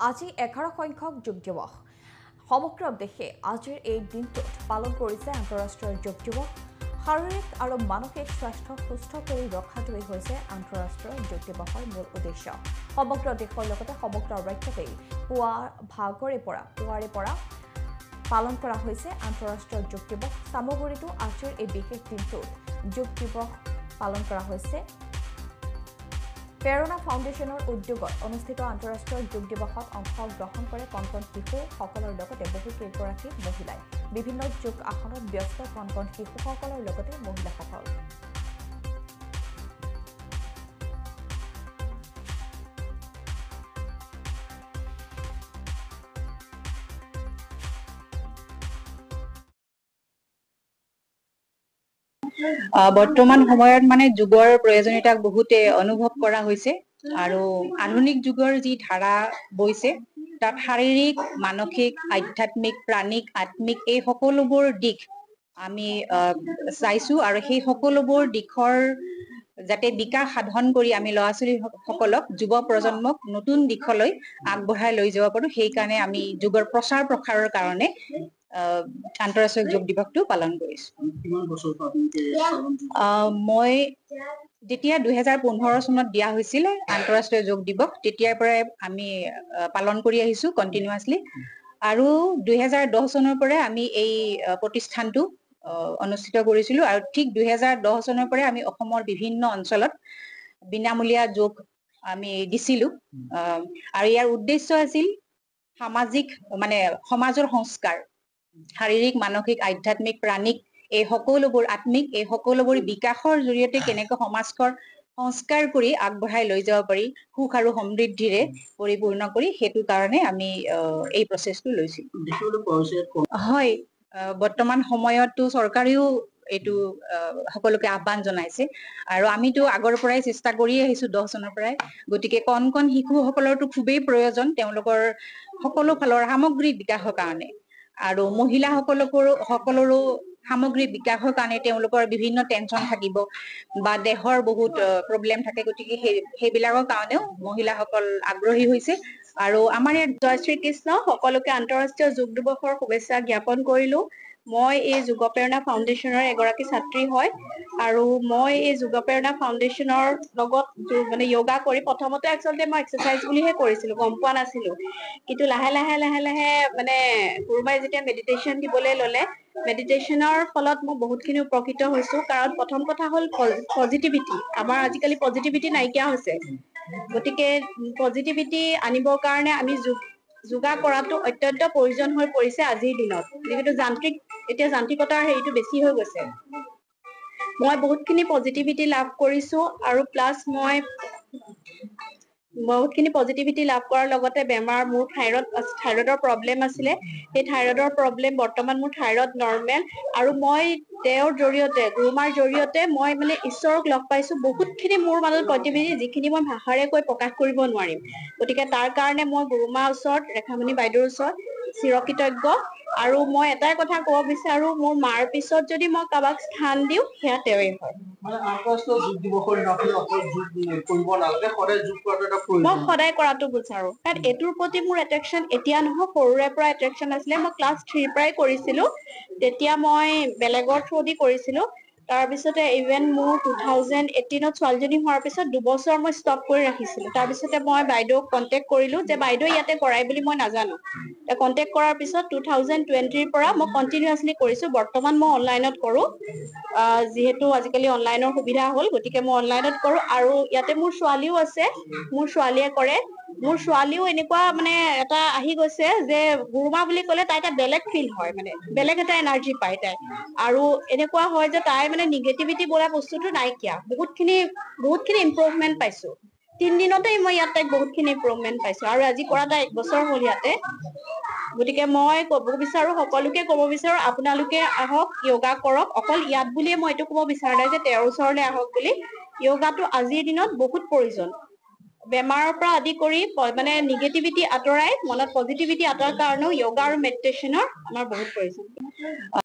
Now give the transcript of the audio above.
আজি 11 সংখ্যক যোগ দিৱস সমগ্ৰ দেশে আজিৰ এই দিনটোত পালন কৰিছে আন্তঃৰাষ্ট্ৰীয় যোগ দিৱস শাৰীৰিক আৰু মানসিক স্বাস্থ্য সুস্থ কৰি ৰখাটোৱেই হৈছে আন্তঃৰাষ্ট্ৰীয় যোগ দিৱসৰ মূল উদ্দেশ্য সমগ্ৰ দেশৰ লগতে সমগ্ৰ ৰাজ্যতেই পুৱাৰে পৰা পালন কৰা হৈছে আন্তঃৰাষ্ট্ৰীয় যোগ দিৱস সামগ্ৰীটো আজিৰ এই বিশেষ দিনটোত যোগ দিৱস পালন কৰা হৈছে প্ৰেৰণা ফাউণ্ডেশ্যনৰ উদ্যোগত অনুষ্ঠিত আন্তঃৰাষ্ট্ৰীয় যোগ দিৱসত অংশগ্ৰহণ কৰে কণ শিশুসকলৰ লগতে বহু কেইগৰাকী মহিলাই বিভিন্ন যোগ আসনত ব্যস্ত কণ শিশুসকলৰ লগতে মহিলাসকল বৰ্তমান সময়ত মানে যুগৰ প্ৰয়োজনীয়তাক বহুতে অনুভৱ কৰা হৈছে আৰু আধুনিক যুগৰ যি ধাৰা বৈছে তাত শাৰীৰিক মানসিক আধ্যাত্মিক প্ৰাণিক আত্মিক এই সকলোবোৰ দিশ আমি চাইছো আৰু সেই সকলোবোৰ দিশৰ যাতে বিকাশ সাধন কৰি আমি ল'ৰা ছোৱালীসকলক যুৱ প্ৰজন্মক নতুন দিশলৈ আগবঢ়াই লৈ যাব পাৰো সেইকাৰণে আমি যুগৰ প্ৰচাৰ প্ৰসাৰৰ কাৰণে আন্তঃৰাষ্ট্ৰীয় যোগ দিৱসটো পালন কৰিছো মই যেতিয়া 2015 চনত দিয়া হৈছিল আন্তঃৰাষ্ট্ৰীয় যোগ দিৱস তেতিয়াৰ পৰাই আমি পালন কৰি আহিছো কণ্টিনিউৱাছলি আৰু 2010 চনৰ পৰা আমি এই প্ৰতিষ্ঠানটো অনুষ্ঠিত কৰিছিলো আৰু ঠিক 2010 চনৰ পৰা আমি অসমৰ বিভিন্ন অঞ্চলত বিনামূলীয়া যোগ আমি দিছিলো আৰু ইয়াৰ উদ্দেশ্য আছিল সামাজিক মানে সমাজৰ সংস্কাৰ শাৰীৰিক মানসিক আধ্যাত্মিক প্ৰাণিক এই সকলোবোৰ আত্মিক এই সকলোবোৰ বিকাশৰ জৰিয়তে কেনেকৈ সমাজৰ সংস্কাৰ কৰি আগবঢ়াই লৈ যাব পাৰি সুখ আৰু সমৃদ্ধিৰে পৰিপূৰ্ণ কৰি সেইটো কাৰণে আমি এই প্ৰচেছটো লৈছিলো হয় বৰ্তমান সময়তো চৰকাৰেও এইটো সকলোকে আহ্বান জনাইছে আৰু আমিতো আগৰ পৰাই চেষ্টা কৰি আহিছো 10 চনৰ পৰাই গতিকে কণ শিশুসকলৰতো খুবেই প্ৰয়োজন তেওঁলোকৰ সকলো ফালৰ সামগ্ৰিক বিকাশৰ কাৰণে আৰু মহিলাসকলৰো সামগ্ৰিক বিকাশৰ কাৰণে তেওঁলোকৰ বিভিন্ন টেনচন থাকিব বা দেহৰ বহুত প্ৰব্লেম থাকে গতিকে সেইবিলাকৰ কাৰণেও মহিলাসকল আগ্ৰহী হৈছে আৰু আমাৰ ইয়াত জয় শ্ৰীকৃষ্ণ সকলোকে আন্তঃৰাষ্ট্ৰীয় যোগ দিৱসৰ শুভেচ্ছা জ্ঞাপন কৰিলো মই এই যোগ প্ৰেৰণা ফাউণ্ডেশ্যনৰ এগৰাকী ছাত্ৰী হয় আৰু মই এই যোগ প্ৰেৰণা ফাউণ্ডেশ্যনৰ লগত মানে য়োগা কৰি প্ৰথমতে একচুৱেলি মই এক্সাৰচাইজ বুলিহে কৰিছিলো গম পোৱা নাছিলো কিন্তু লাহে লাহে মানে গুৰুবাই যেতিয়া মেডিটেশ্যন দিবলৈ ললে মেডিটেশ্যনৰ ফলত মই বহুতখিনি উপকৃত হৈছো কাৰণ প্ৰথম কথা হ'ল পজিটিভিটি আমাৰ আজিকালি পজিটিভিটি নাইকিয়া হৈছে গতিকে পজিটিভিটি আনিবৰ কাৰণে আমি যোগা কৰাটো অত্যন্ত প্ৰয়োজন হৈ পৰিছে আজিৰ দিনত যিহেতু এতিয়া যান্ত্ৰিকতাৰ হেৰিটো বেছি হৈ গৈছে মই বহুতখিনি পজিটিভিটি লাভ কৰিছো আৰু প্লাছ মই বহুতখিনি পজিটিভিটি লাভ কৰাৰ লগতে বেমাৰ মোৰ থাইৰয়ডৰ প্ৰব্লেম আছিলে সেই থাইৰয়ডৰ প্ৰব্লেম বৰ্তমান মোৰ থাইৰয়ড নৰ্মেল আৰু মই তেওঁৰ জৰিয়তে গুৰুমাৰ জৰিয়তে মই মানে ঈশ্বৰক লগ পাইছো বহুতখিনি মোৰ মাজত পজিটিভিটি যিখিনি মই ভাষাৰে কৈ প্ৰকাশ কৰিব নোৱাৰিম গতিকে তাৰ কাৰণে মই গুৰুমাৰ ওচৰত ৰেখামণি বাইদেউৰ ওচৰত চিৰকৃতজ্ঞ আৰু মই এটাই কথা ক'ব বিচাৰো মোৰ মাৰ পিছত যদি মই কাৰোবাক স্থান দিওঁ সেয়া তেওঁৱেই হয় মই সদায় কৰাটো বিচাৰো কাৰণ এইটোৰ প্ৰতি মোৰ এট্ৰেকশ্যন এতিয়া নহয় সৰুৰে পৰা এট্ৰেকশ্যন আছিলে মই ক্লাছ 3 পৰাই কৰিছিলো তেতিয়া মই বেলেগৰ থ্ৰুদি কৰিছিলো তাৰপিছতে ইভেন মোৰ 2018ত ছোৱালীজনী হোৱাৰ পিছত 2 বছৰ মই ষ্টপ কৰি ৰাখিছিলো তাৰপিছতে মই বাইদেউক কণ্টেক্ট কৰিলো যে বাইদেউ ইয়াতে কৰাই বুলি মই নাজানো কণ্টেক্ট কৰাৰ পিছত 2020ৰ পৰা মই কণ্টিনিউৱাছলি কৰিছো বৰ্তমান মই অনলাইনত কৰো যিহেতু আজিকালি অনলাইনৰ সুবিধা হ'ল গতিকে মই অনলাইনত কৰো আৰু ইয়াতে মোৰ ছোৱালীও আছে মোৰ ছোৱালীয়ে কৰে মোৰ ছোৱালীও এনেকুৱা মানে এটা আহি গৈছে যে গুৰুমা বুলি ক'লে তাই এটা বেলেগ ফিল হয় মানে বেলেগ এটা এনাৰ্জি পায় তাই আৰু এনেকুৱা হয় যে তাই মানে নিগেটিভিটি বোলা বস্তুটো নাইকিয়া বহুতখিনি ইম্প্ৰুভমেন্ট পাইছো 3 দিনতেই মই ইয়াত তাইক বহুতখিনি ইম্প্ৰুভমেন্ট পাইছো আৰু আজি কৰা তাই 1 বছৰ হ'ল ইয়াতে গতিকে মই ক'ব বিচাৰো সকলোকে ক'ব বিচাৰো আপোনালোকে আহক য়োগা কৰক অকল ইয়াত বুলিয়ে মই এইটো ক'ব বিচাৰা নাই যে তেওঁৰ ওচৰলৈ আহক বুলি য়োগাটো আজিৰ দিনত বহুত প্ৰয়োজন বেমাৰৰ পৰা আদি কৰি মানে নিগেটিভিটি আঁতৰাই মনত পজিটিভিটি আঁতৰাৰ কাৰণেও য়োগা আৰু মেডিটেশ্যনৰ আমাৰ বহুত প্ৰয়োজন